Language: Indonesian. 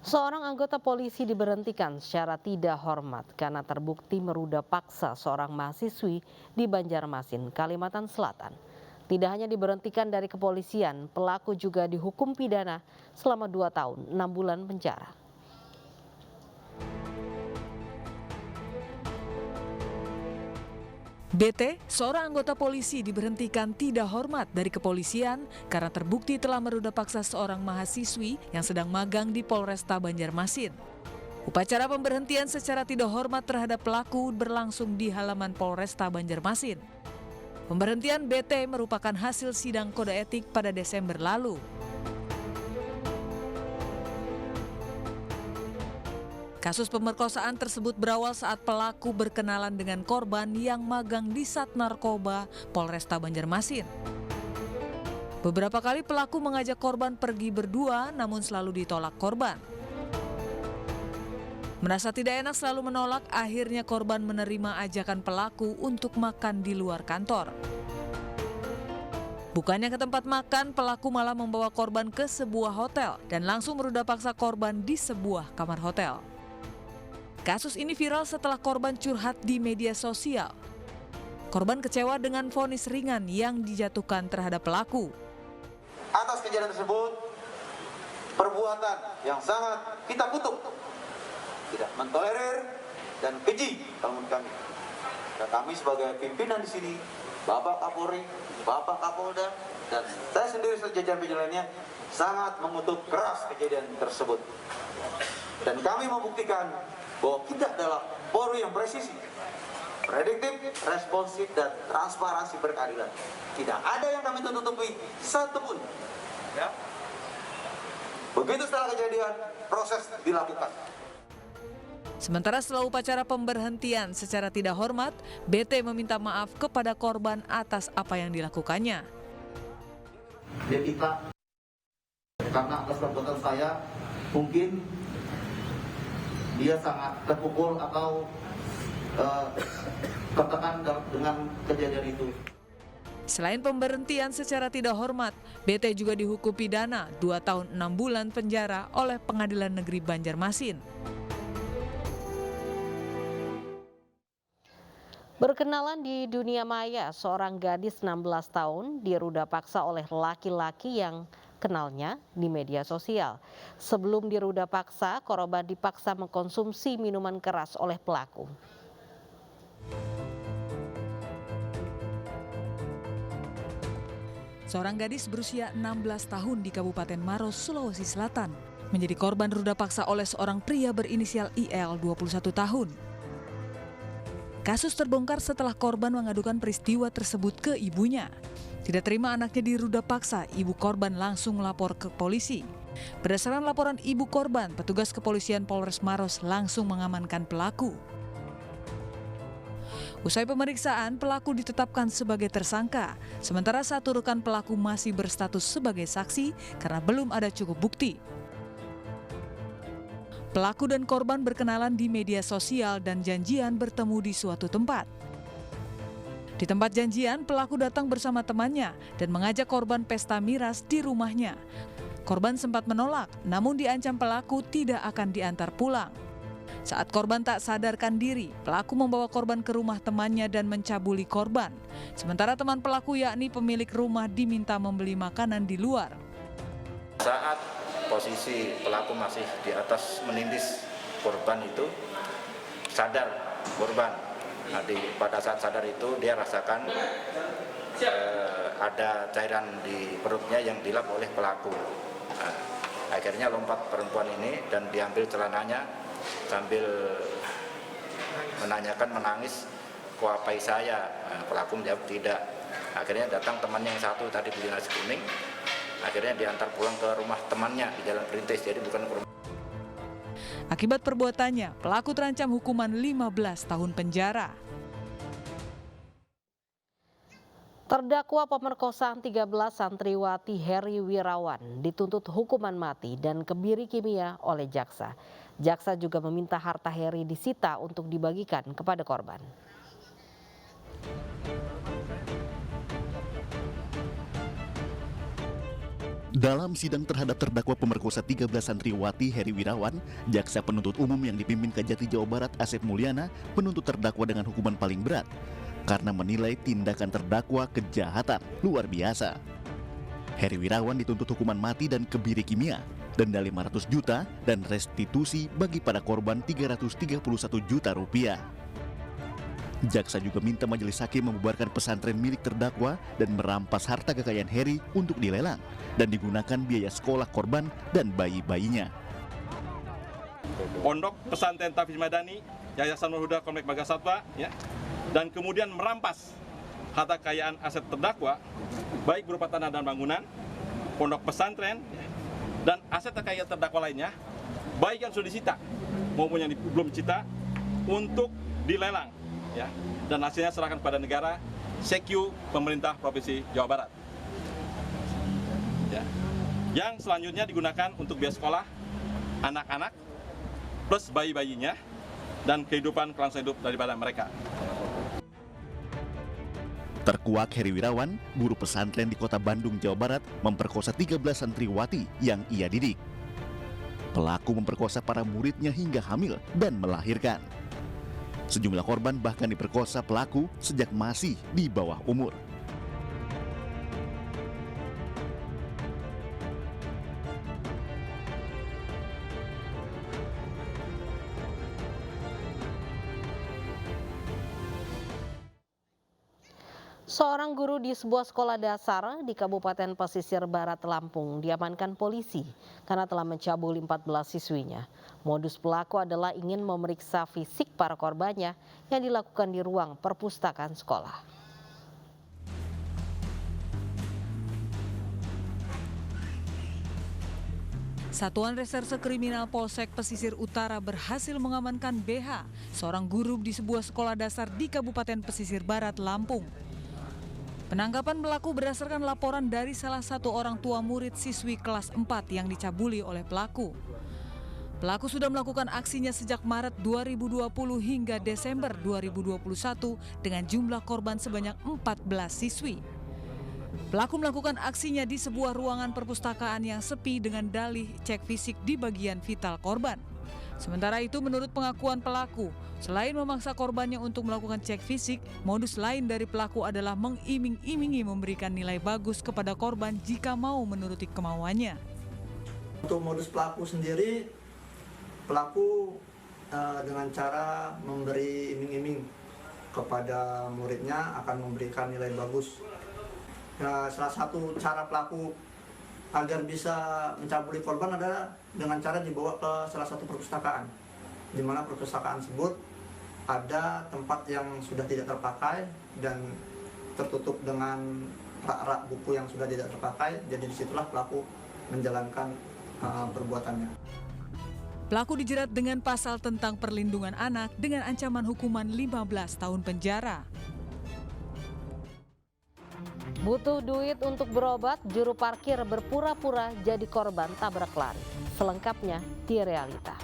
Seorang anggota polisi diberhentikan secara tidak hormat karena terbukti meruda paksa seorang mahasiswi di Banjarmasin, Kalimantan Selatan. Tidak hanya diberhentikan dari kepolisian, pelaku juga dihukum pidana selama 2 tahun, 6 bulan penjara. BT, seorang anggota polisi diberhentikan tidak hormat dari kepolisian karena terbukti telah meruda paksa seorang mahasiswi yang sedang magang di Polresta Banjarmasin. Upacara pemberhentian secara tidak hormat terhadap pelaku berlangsung di halaman Polresta Banjarmasin. Pemberhentian BT merupakan hasil sidang kode etik pada Desember lalu. Kasus pemerkosaan tersebut berawal saat pelaku berkenalan dengan korban yang magang di Sat Narkoba Polresta Banjarmasin. Beberapa kali pelaku mengajak korban pergi berdua, namun selalu ditolak korban. Merasa tidak enak selalu menolak, akhirnya korban menerima ajakan pelaku untuk makan di luar kantor. Bukannya ke tempat makan, pelaku malah membawa korban ke sebuah hotel dan langsung meruda paksa korban di sebuah kamar hotel. Kasus ini viral setelah korban curhat di media sosial. Korban kecewa dengan vonis ringan yang dijatuhkan terhadap pelaku. Atas kejadian tersebut, perbuatan yang sangat kita kutuk, tidak mentolerir dan keji kalau menurut kami. Dan kami sebagai pimpinan di sini, Bapak Kapolri, Bapak Kapolda, dan saya sendiri sejajaran lainnya sangat mengutuk keras kejadian tersebut. Dan kami membuktikan bahwa kita adalah Polri yang presisi, prediktif, responsif, dan transparansi berkeadilan. Tidak ada yang kami tutupi satupun. Ya. Begitu setelah kejadian, proses dilakukan. Sementara setelah upacara pemberhentian secara tidak hormat, BT meminta maaf kepada korban atas apa yang dilakukannya. Dia kita, karena atas perbuatan saya, mungkin dia sangat terpukul atau tertekan dengan kejadian itu. Selain pemberhentian secara tidak hormat, BT juga dihukum pidana 2 tahun 6 bulan penjara oleh Pengadilan Negeri Banjarmasin. Berkenalan di dunia maya, seorang gadis 16 tahun diruda paksa oleh laki-laki yang kenalnya di media sosial. Sebelum diruda paksa, korban dipaksa mengkonsumsi minuman keras oleh pelaku. Seorang gadis berusia 16 tahun di Kabupaten Maros, Sulawesi Selatan, menjadi korban ruda paksa oleh seorang pria berinisial IL 21 tahun. Kasus terbongkar setelah korban mengadukan peristiwa tersebut ke ibunya. Tidak terima anaknya diruda paksa, ibu korban langsung melapor ke polisi. Berdasarkan laporan ibu korban, petugas kepolisian Polres Maros langsung mengamankan pelaku. Usai pemeriksaan, pelaku ditetapkan sebagai tersangka, sementara satu rekan pelaku masih berstatus sebagai saksi karena belum ada cukup bukti. Pelaku dan korban berkenalan di media sosial dan janjian bertemu di suatu tempat. Di tempat janjian, pelaku datang bersama temannya dan mengajak korban pesta miras di rumahnya. Korban sempat menolak, namun diancam pelaku tidak akan diantar pulang. Saat korban tak sadarkan diri, pelaku membawa korban ke rumah temannya dan mencabuli korban. Sementara teman pelaku yakni pemilik rumah diminta membeli makanan di luar. Saat posisi pelaku masih di atas menindis korban itu, sadar korban. Nah, pada saat sadar itu dia rasakan ada cairan di perutnya yang dilap oleh pelaku. Nah, akhirnya lompat perempuan ini dan diambil celananya sambil menanyakan, menangis, "Kuapai saya?" Nah, pelaku menjawab tidak. Akhirnya datang temannya yang satu tadi beli nasi kuning. Akhirnya diantar pulang ke rumah temannya di Jalan Perintis, jadi bukan ke rumah. Akibat perbuatannya, pelaku terancam hukuman 15 tahun penjara. Terdakwa pemerkosaan 13 santriwati Heri Wirawan dituntut hukuman mati dan kebiri kimia oleh jaksa. Jaksa juga meminta harta Heri disita untuk dibagikan kepada korban. Dalam sidang terhadap terdakwa pemerkosa 13 santriwati Heri Wirawan, jaksa penuntut umum yang dipimpin Kejati Jawa Barat Asep Mulyana menuntut terdakwa dengan hukuman paling berat karena menilai tindakan terdakwa kejahatan luar biasa. Heri Wirawan dituntut hukuman mati dan kebiri kimia, denda 500 juta dan restitusi bagi para korban 331 juta rupiah. Jaksa juga minta majelis hakim membubarkan pesantren milik terdakwa dan merampas harta kekayaan Heri untuk dilelang dan digunakan biaya sekolah korban dan bayi-bayinya. Pondok Pesantren Tafiz Madani, Yayasan Nur Huda Komplek Bagasatwa, ya, dan kemudian merampas harta kekayaan aset terdakwa, baik berupa tanah dan bangunan, pondok pesantren, dan aset kekayaan terdakwa lainnya, baik yang sudah disita maupun yang belum disita, untuk dilelang. Ya, dan hasilnya serahkan kepada negara, SEKU pemerintah Provinsi Jawa Barat. Ya. Yang selanjutnya digunakan untuk biaya sekolah anak-anak plus bayi-bayinya dan kehidupan kelangsungan hidup daripada mereka. Terkuak Heri Wirawan, guru pesantren di Kota Bandung, Jawa Barat, memperkosa 13 santriwati yang ia didik. Pelaku memperkosa para muridnya hingga hamil dan melahirkan. Sejumlah korban bahkan diperkosa pelaku sejak masih di bawah umur. Seorang guru di sebuah sekolah dasar di Kabupaten Pesisir Barat Lampung diamankan polisi karena telah mencabuli 14 siswinya. Modus pelaku adalah ingin memeriksa fisik para korbannya yang dilakukan di ruang perpustakaan sekolah. Satuan Reserse Kriminal Polsek Pesisir Utara berhasil mengamankan BH, seorang guru di sebuah sekolah dasar di Kabupaten Pesisir Barat Lampung. Penangkapan pelaku berdasarkan laporan dari salah satu orang tua murid siswi kelas 4 yang dicabuli oleh pelaku. Pelaku sudah melakukan aksinya sejak Maret 2020 hingga Desember 2021 dengan jumlah korban sebanyak 14 siswi. Pelaku melakukan aksinya di sebuah ruangan perpustakaan yang sepi dengan dalih cek fisik di bagian vital korban. Sementara itu menurut pengakuan pelaku, selain memaksa korbannya untuk melakukan cek fisik, modus lain dari pelaku adalah mengiming-imingi memberikan nilai bagus kepada korban jika mau menuruti kemauannya. Untuk modus pelaku sendiri, pelaku dengan cara memberi iming-iming kepada muridnya akan memberikan nilai bagus. Nah, salah satu cara pelaku agar bisa mencabuli korban adalah dengan cara dibawa ke salah satu perpustakaan, di mana perpustakaan tersebut ada tempat yang sudah tidak terpakai dan tertutup dengan rak-rak buku yang sudah tidak terpakai. Jadi disitulah pelaku menjalankan perbuatannya. Pelaku dijerat dengan pasal tentang perlindungan anak dengan ancaman hukuman 15 tahun penjara. Butuh duit untuk berobat, juru parkir berpura-pura jadi korban tabrak lari. Selengkapnya di Realita.